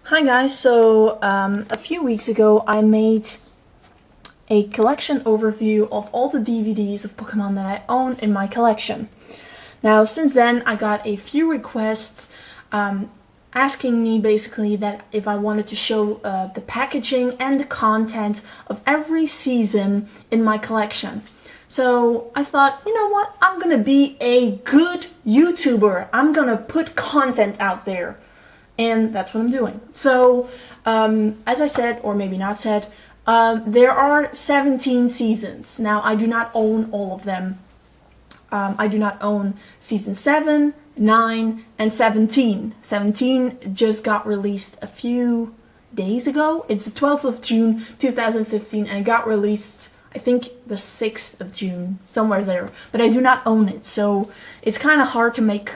Hi guys, so a few weeks ago I made a collection overview of all the DVDs of Pokemon that I own in my collection. Now since then I got a few requests asking me basically that if I wanted to show the packaging and the content of every season in my collection. So I thought, you know what, I'm gonna be a good YouTuber. I'm gonna put content out there. And that's what I'm doing. So, as I said, or maybe not said, there are 17 seasons. Now, I do not own all of them. I do not own season 7, 9, and 17. 17 just got released a few days ago. It's the 12th of June, 2015, and it got released, I think, the 6th of June, somewhere there. But I do not own it, so it's kind of hard to make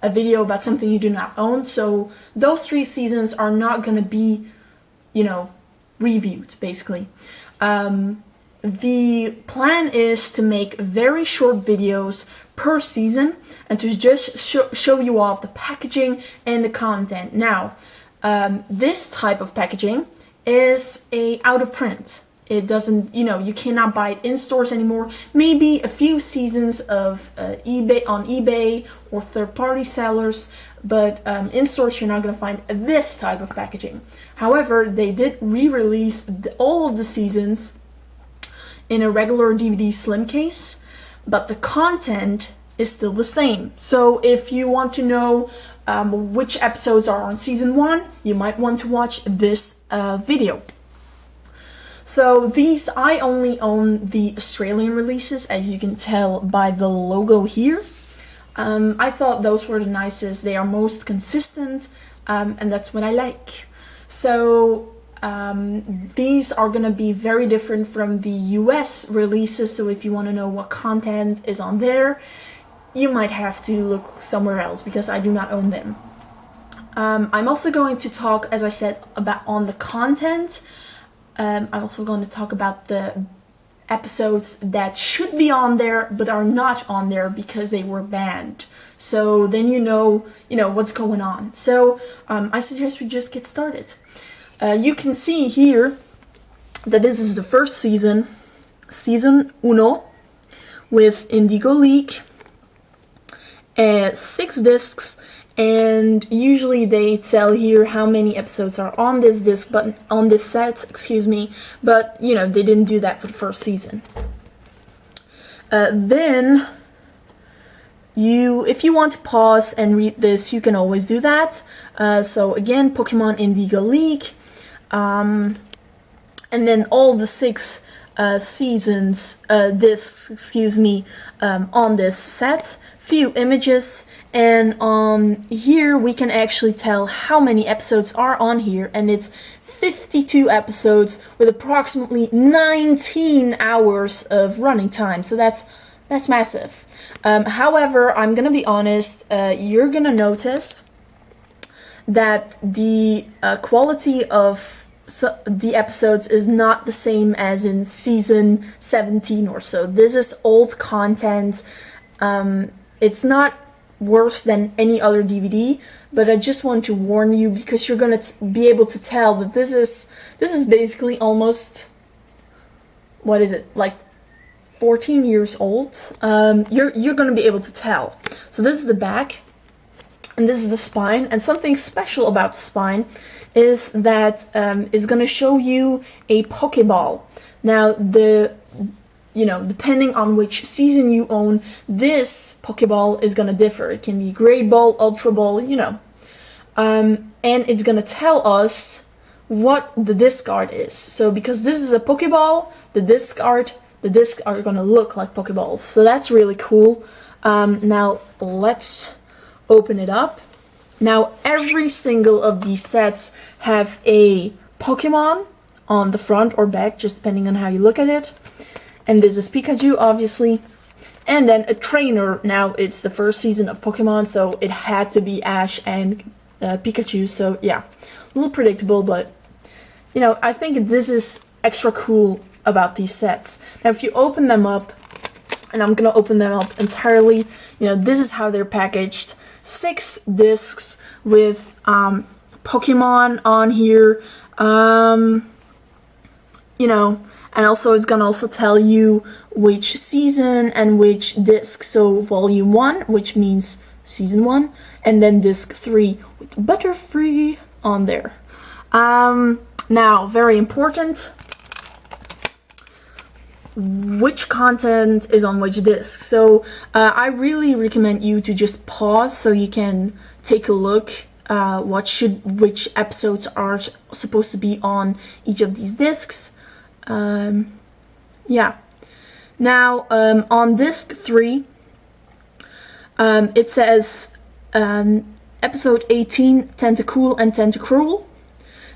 a video about something you do not own, so those 3 seasons are not going to be, reviewed, basically. The plan is to make very short videos per season and to just show you off the packaging and the content. Now, this type of packaging is out of print. It doesn't, you cannot buy it in stores anymore. Maybe a few seasons of eBay or third-party sellers, but in stores you're not going to find this type of packaging. However, they did re-release all of the seasons in a regular DVD slim case, but the content is still the same. So if you want to know which episodes are on season 1, you might want to watch this video. So these, I only own the Australian releases, as you can tell by the logo here. I thought those were the nicest, they are most consistent, and that's what I like. So these are gonna be very different from the US releases, so if you wanna know what content is on there, you might have to look somewhere else because I do not own them. I'm also going to talk, as I said, about on the content. I'm also going to talk about the episodes that should be on there but are not on there because they were banned. So then you know what's going on. So I suggest we just get started. You can see here that this is the first season, season 1, with Indigo League, 6 discs. And usually they tell here how many episodes are on this disc, but on this set, but they didn't do that for the first season. Then if you want to pause and read this, you can always do that. So again, Pokemon Indigo League, and then all the 6 seasons discs, on this set. Few images. And here we can actually tell how many episodes are on here, and it's 52 episodes with approximately 19 hours of running time. So that's massive. However, I'm gonna be honest, you're gonna notice that the quality of the episodes is not the same as in season 17 or so. This is old content. It's not worse than any other DVD, but I just want to warn you because you're gonna be able to tell that this is basically almost, what is it, like 14 years old. You're gonna be able to tell. So this is the back, and this is the spine. And something special about the spine is that it's gonna show you a Pokeball. Now depending on which season you own, this Pokeball is gonna differ. It can be Great Ball, Ultra Ball, and it's gonna tell us what the disc art is. So because this is a Pokeball, the discs are gonna look like Pokeballs. So that's really cool. Now let's open it up. Now every single of these sets have a Pokemon on the front or back, just depending on how you look at it. And this is Pikachu, obviously. And then a trainer. Now, it's the first season of Pokemon, so it had to be Ash and Pikachu. So, yeah, a little predictable, but, I think this is extra cool about these sets. Now, if you open them up, and I'm going to open them up entirely, this is how they're packaged. 6 discs with Pokemon on here, you know, and also it's gonna also tell you which season and which disc. So volume 1, which means season 1, and then disc 3 with Butterfree on there. Now, very important, which content is on which disc. So I really recommend you to just pause so you can take a look which episodes are supposed to be on each of these discs. Yeah. Now, on disc 3, it says episode 18, Tentacool and Tentacruel.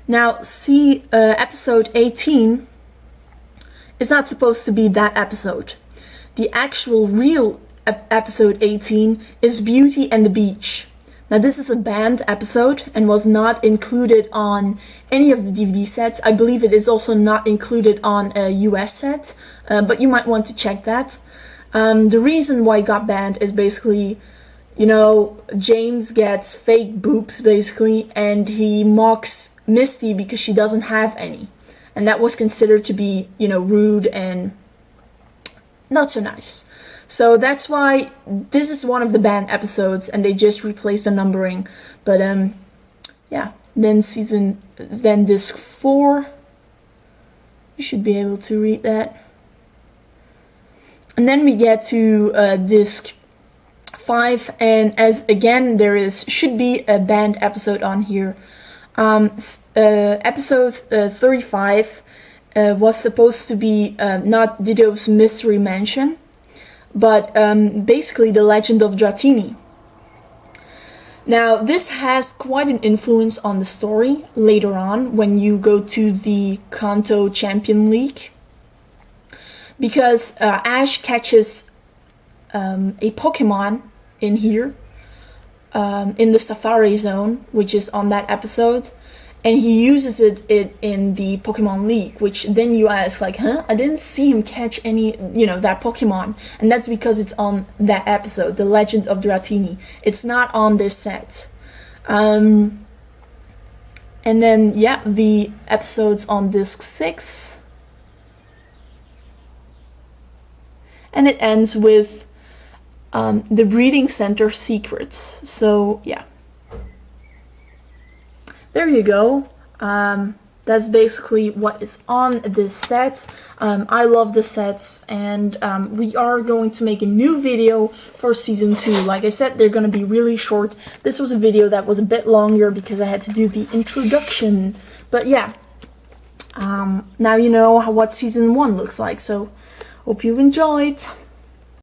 Now, see, episode 18 is not supposed to be that episode. The actual real episode 18 is Beauty and the Beach. Now, this is a banned episode and was not included on any of the DVD sets. I believe it is also not included on a US set, but you might want to check that. The reason why it got banned is basically, you know, James gets fake boobs basically, and he mocks Misty because she doesn't have any. And that was considered to be, you know, rude and not so nice. So that's why this is one of the banned episodes, and they just replaced the numbering. But yeah, then disc 4, you should be able to read that. And then we get to disc 5, and as again there should be a banned episode on here. Episode 35 was supposed to be not Dido's Mystery Mansion, but basically the Legend of Dratini. Now, this has quite an influence on the story later on when you go to the Kanto Champion League, because Ash catches a Pokemon in here, in the Safari Zone, which is on that episode, and he uses it in the Pokemon League, which then you ask, like, huh? I didn't see him catch any, you know, that Pokemon. And that's because it's on that episode, The Legend of Dratini. It's not on this set. And then, yeah, the episodes on disc 6. And it ends with the breeding center secrets. So, yeah. There you go. That's basically what is on this set. I love the sets, and we are going to make a new video for season 2. Like I said, they're going to be really short. This was a video that was a bit longer because I had to do the introduction. But yeah, now you know what season 1 looks like. So, hope you've enjoyed.